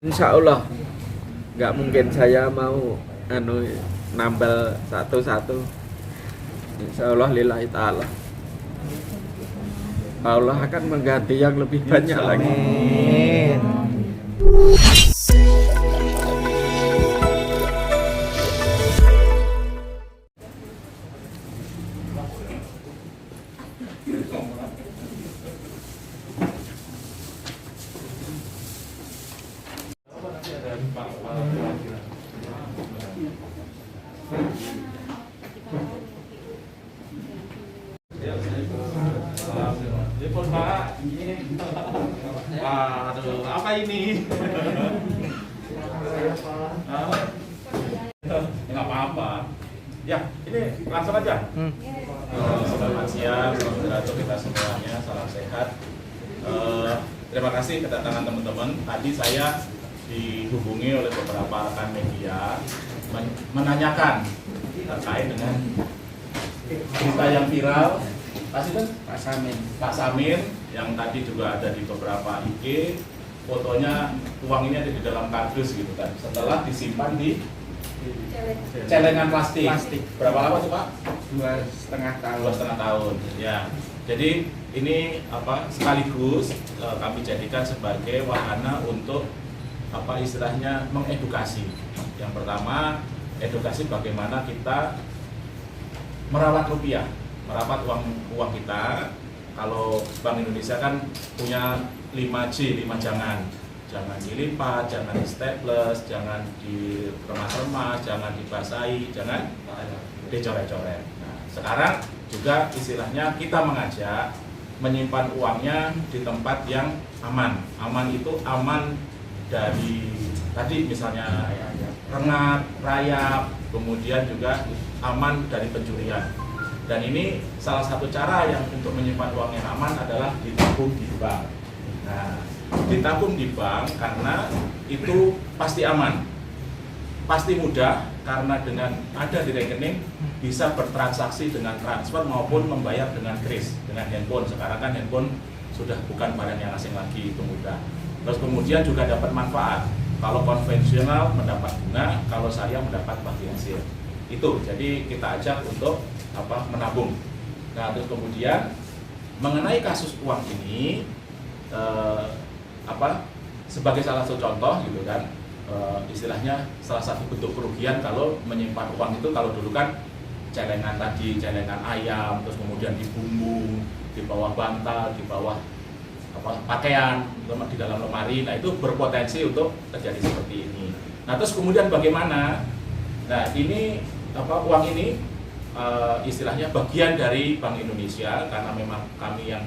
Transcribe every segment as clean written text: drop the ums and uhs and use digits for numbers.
Insya Allah nggak mungkin saya mau nambal satu-satu. Insya Allah lillahi ta'ala Allah akan mengganti yang lebih banyak lagi. Aduh, apa ini? Nggak apa-apa. Ya, ini langsung aja. Selamat siang, saudara kita semuanya, salam sehat. Terima kasih kedatangan teman-teman. Tadi saya dihubungi oleh beberapa rekan media menanyakan terkait dengan berita yang viral. Pak Samin yang tadi juga ada di beberapa IG, fotonya uang ini ada di dalam kardus gitu kan. Setelah disimpan di celengan plastik. Berapa lama tuh Pak? 2,5 tahun. 2,5 tahun. Ya. Jadi ini sekaligus kami jadikan sebagai wahana untuk istilahnya mengedukasi. Yang pertama, edukasi bagaimana kita merawat rupiah, merawat uang kita. Kalau Bank Indonesia kan punya 5J, 5 jangan. Jangan dilipat, jangan di staples, jangan diremas-remas, jangan dibasahi, jangan dicoret-coret. Nah, sekarang juga istilahnya kita mengajak menyimpan uangnya di tempat yang aman. Aman itu aman dari tadi misalnya rengat, rayap, kemudian juga aman dari pencurian. Dan ini salah satu cara yang untuk menyimpan uang yang aman adalah ditabung di bank. Nah, ditabung di bank karena itu pasti aman, pasti mudah, karena dengan ada di rekening bisa bertransaksi dengan transfer maupun membayar dengan kris, dengan handphone. Sekarang kan handphone sudah bukan barang yang asing lagi, itu mudah. Terus kemudian juga dapat manfaat. Kalau konvensional mendapat bunga, kalau saya mendapat bagi hasil. Itu, jadi kita ajak untuk menabung. Nah, terus kemudian mengenai kasus uang ini, sebagai salah satu contoh gitu kan, istilahnya salah satu bentuk kerugian kalau menyimpan uang itu, kalau dulu kan celengan tadi, celengan ayam, terus kemudian dibumbung di bawah bantal, di bawah pakaian, di dalam lemari. Nah, itu berpotensi untuk terjadi seperti ini. Nah, terus kemudian bagaimana? Nah, ini uang ini istilahnya bagian dari Bank Indonesia, karena memang kami yang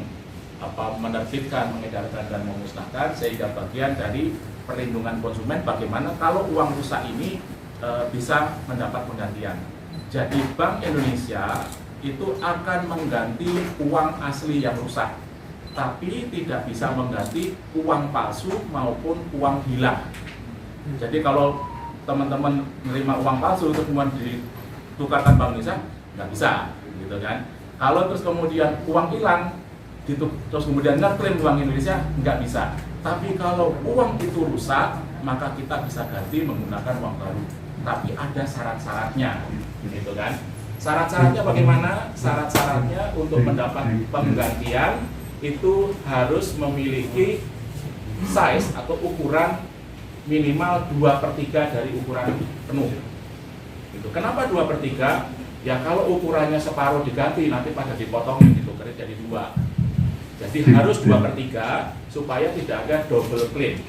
menerbitkan, mengedarkan dan memusnahkan, sehingga bagian dari perlindungan konsumen bagaimana kalau uang rusak ini bisa mendapat penggantian. Jadi Bank Indonesia itu akan mengganti uang asli yang rusak, tapi tidak bisa mengganti uang palsu maupun uang hilang. Jadi kalau teman-teman menerima uang palsu terus kemudian ditukarkan Bank Indonesia, nggak bisa, gitu kan. Kalau terus kemudian uang hilang, terus kemudian ngeklaim Bank Indonesia, nggak bisa. Tapi kalau uang itu rusak, maka kita bisa ganti menggunakan uang baru. Tapi ada syarat-syaratnya, gitu kan. Syarat-syaratnya bagaimana? Syarat-syaratnya untuk mendapat penggantian itu harus memiliki size atau ukuran minimal 2/3 dari ukuran penuh. Gitu. Kenapa 2/3? Ya kalau ukurannya separuh diganti, nanti pada dipotongin gitu, jadi 2. Jadi harus 2/3 supaya tidak ada double claim.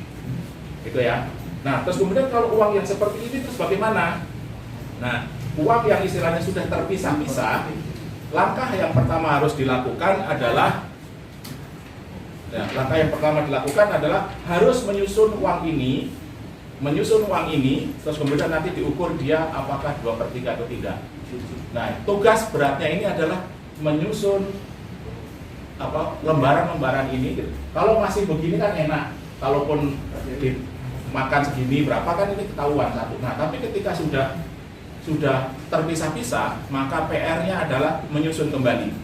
Gitu ya. Nah, terus kemudian kalau uang yang seperti ini terus bagaimana? Nah, uang yang istilahnya sudah terpisah-pisah, langkah yang pertama harus dilakukan adalah harus menyusun uang ini, terus kemudian nanti diukur dia apakah 2/3 atau tidak. Nah, tugas beratnya ini adalah menyusun lembaran-lembaran ini. Kalau masih begini kan enak, kalaupun makan segini berapa kan ini ketahuan satu. Nah, tapi ketika sudah terpisah-pisah, maka PR-nya adalah menyusun kembali.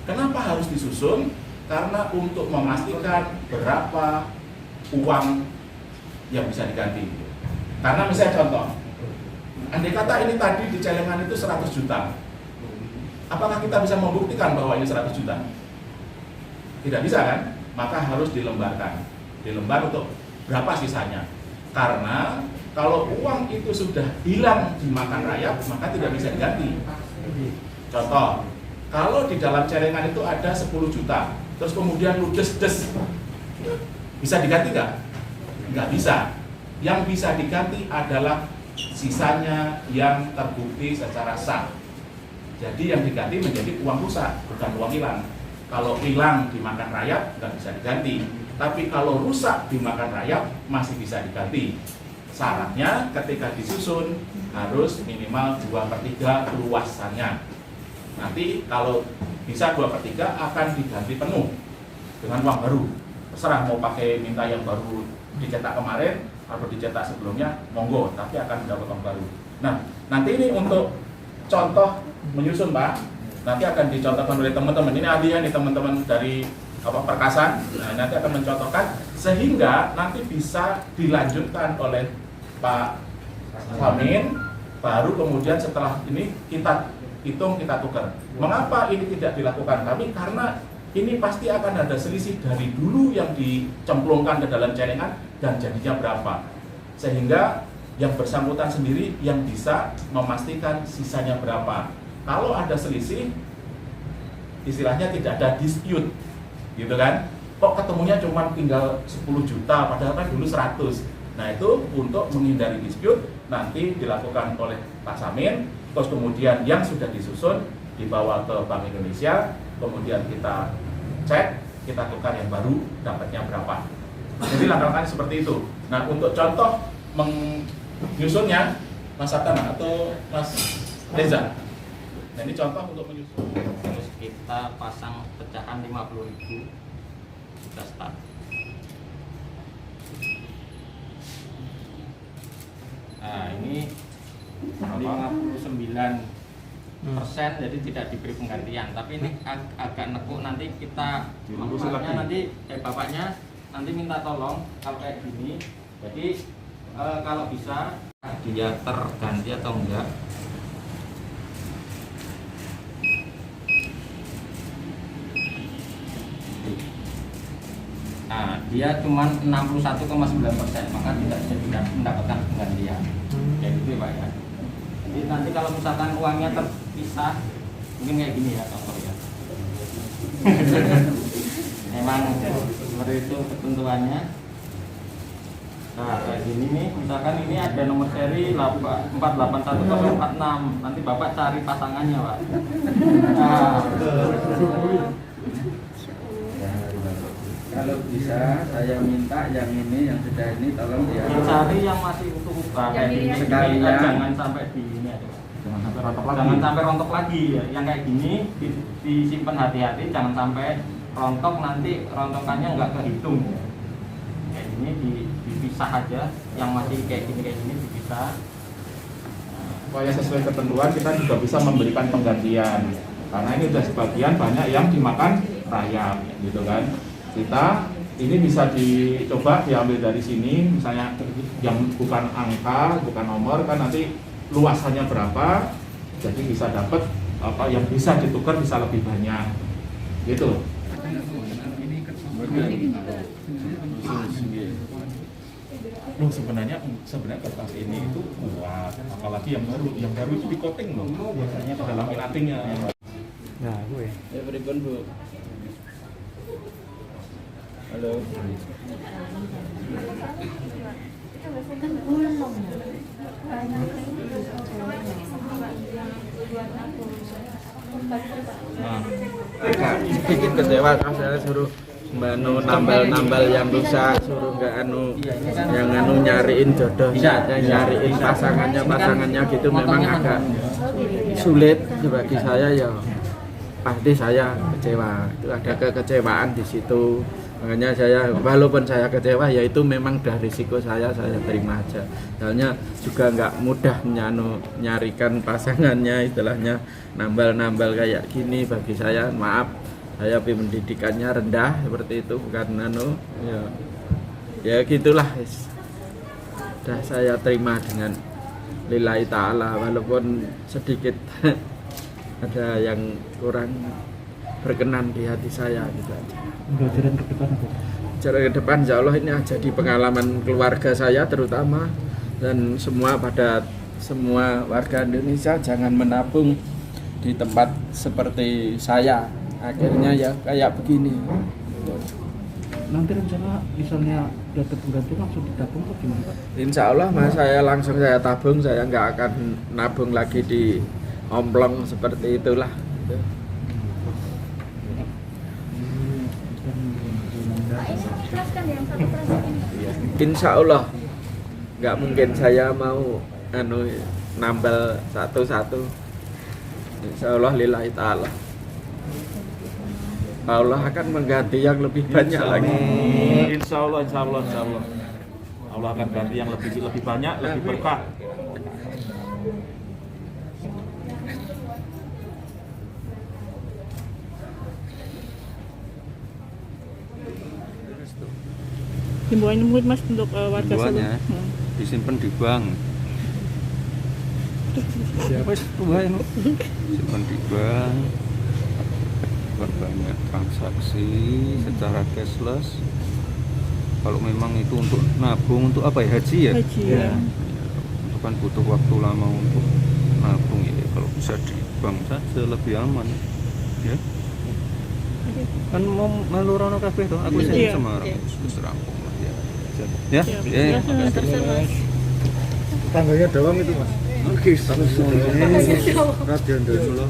Kenapa harus disusun? Karena untuk memastikan berapa uang yang bisa diganti. Karena misalnya contoh, andai kata ini tadi di celengan itu 100 juta, apakah kita bisa membuktikan bahwa ini 100 juta? Tidak bisa kan? Maka harus dilembarkan. Dilembar untuk berapa sisanya. Karena kalau uang itu sudah hilang dimakan rayap, maka tidak bisa diganti. Contoh, kalau di dalam celengan itu ada 10 juta, terus kemudian ludes-des, bisa diganti nggak? Nggak bisa. Yang bisa diganti adalah sisanya yang terbukti secara sah. Jadi yang diganti menjadi uang rusak, bukan uang hilang. Kalau hilang dimakan rayap, nggak bisa diganti. Tapi kalau rusak dimakan rayap, masih bisa diganti. Syaratnya ketika disusun harus minimal 2/3 luasannya. Nanti kalau bisa 2/3 akan diganti penuh dengan uang baru. Terserah mau pakai minta yang baru dicetak kemarin atau dicetak sebelumnya, monggo, tapi akan mendapat uang baru. Nah, nanti ini untuk contoh menyusun, Pak. Nanti akan dicontohkan oleh teman-teman. Ini ahlinya nih teman-teman dari Perkasan. Nah, nanti akan mencontohkan sehingga nanti bisa dilanjutkan oleh Pak Samin. Baru kemudian setelah ini kita hitung, kita tukar. Mengapa ini tidak dilakukan kami? Karena ini pasti akan ada selisih dari dulu yang dicemplungkan ke dalam celengan dan jadinya berapa. Sehingga yang bersangkutan sendiri yang bisa memastikan sisanya berapa. Kalau ada selisih, istilahnya tidak ada dispute, gitu kan? Kok ketemunya cuma tinggal 10 juta, padahal kan dulu 100. Nah itu untuk menghindari dispute, nanti dilakukan oleh Pak Samin, terus kemudian yang sudah disusun dibawa ke Bank Indonesia, kemudian kita cek, kita tukar yang baru, dapatnya berapa. Jadi langkah-langkahnya seperti itu. Nah untuk contoh menyusunnya, Mas Satana atau Mas Reza. Nah ini contoh untuk menyusun. Terus kita pasang pecahan 50.000, kita start. Nah ini 59%, jadi tidak diberi penggantian. Tapi ini agak nekuk, nanti kita manfaatnya nanti bapaknya nanti minta tolong kalau kayak gini. Jadi kalau bisa dia terganti atau enggak. Nah, dia cuma 61,9%, maka tidak mendapatkan penggantian. Kayak gitu ya, Pak ya. Jadi nanti kalau misalkan uangnya terpisah, mungkin kayak gini ya contoh ya. Memang seperti itu ketentuannya. Nah, kayak gini nih, misalkan ini ada nomor seri 481046. Nanti Bapak cari pasangannya, Pak. Nah, Kalau bisa saya minta yang ini, yang sudah ini tolong cari yang masih utuh-utuh kayak gini. Sekalian. Jangan sampai di ini aja. Jangan sampai rontok lagi ya. Yang kayak gini disimpan hati-hati, jangan sampai rontok, nanti rontokannya nggak kehitung. Kayak gini dipisah aja, yang masih kayak gini dipisah. Supaya sesuai ketentuan kita juga bisa memberikan penggantian. Karena ini sudah sebagian banyak yang dimakan rayap, gitu kan. Kita ini bisa dicoba diambil dari sini, misalnya yang bukan angka, bukan nomor, kan nanti luasannya berapa, jadi bisa dapat apa yang bisa ditukar bisa lebih banyak, gitu. Sebenarnya kertas ini itu kuat, apalagi yang baru itu di coating loh, biasanya ke dalam ilatingnya. Nah, gue. Ya berikan Bu. Halo. Sedikit kecewa kan saya suruh Mbak Nu nambal yang rusak, suruh nggak yang nyariin jodohnya, yang nyariin pasangannya gitu memang agak sulit bagi saya ya. Pasti saya kecewa, itu ada kekecewaan di situ. Makanya saya, walaupun saya kecewa, ya itu memang udah risiko saya terima aja. Soalnya juga nggak mudah nyarikan pasangannya, istilahnya nambal kayak gini bagi saya. Maaf, saya pendidikannya rendah seperti itu, bukan ya gitulah. sudah saya terima dengan lillahi ta'ala, walaupun sedikit ada yang kurang berkenan di hati saya gitu aja. Pembelajaran ke depan apa? Cara ke depan insya Allah ini jadi pengalaman keluarga saya terutama, dan semua warga Indonesia jangan menabung di tempat seperti saya, akhirnya ya kayak begini. Nanti rencana misalnya data pengganti langsung ditabung atau gimana Pak? Insya Allah mas, saya langsung saya tabung, saya nggak akan nabung lagi di omplong seperti itulah. Insya Allah nggak mungkin saya mau nambal satu-satu. Insya Allah lillahi ta'ala, Allah akan mengganti yang lebih banyak lagi. Insya Allah. Allah akan ganti yang lebih banyak, lebih berkah. Himbauan mungkin mas untuk warga Solo. Himbauannya disimpan di bank. Simpan di bank, berbanyak transaksi secara cashless. Kalau memang itu untuk nabung, untuk apa ya, haji ya? Haji ya. Itu kan butuh waktu lama untuk nabung ya. Kalau bisa di bank saja lebih aman, ya. Kan mau melurono kabeh toh, aku sih Iya. Semarang, terus rampung lah ya. Ya, Ya, terserah mas. Tangganya doang itu Mas. Oke, Radio Indonesia.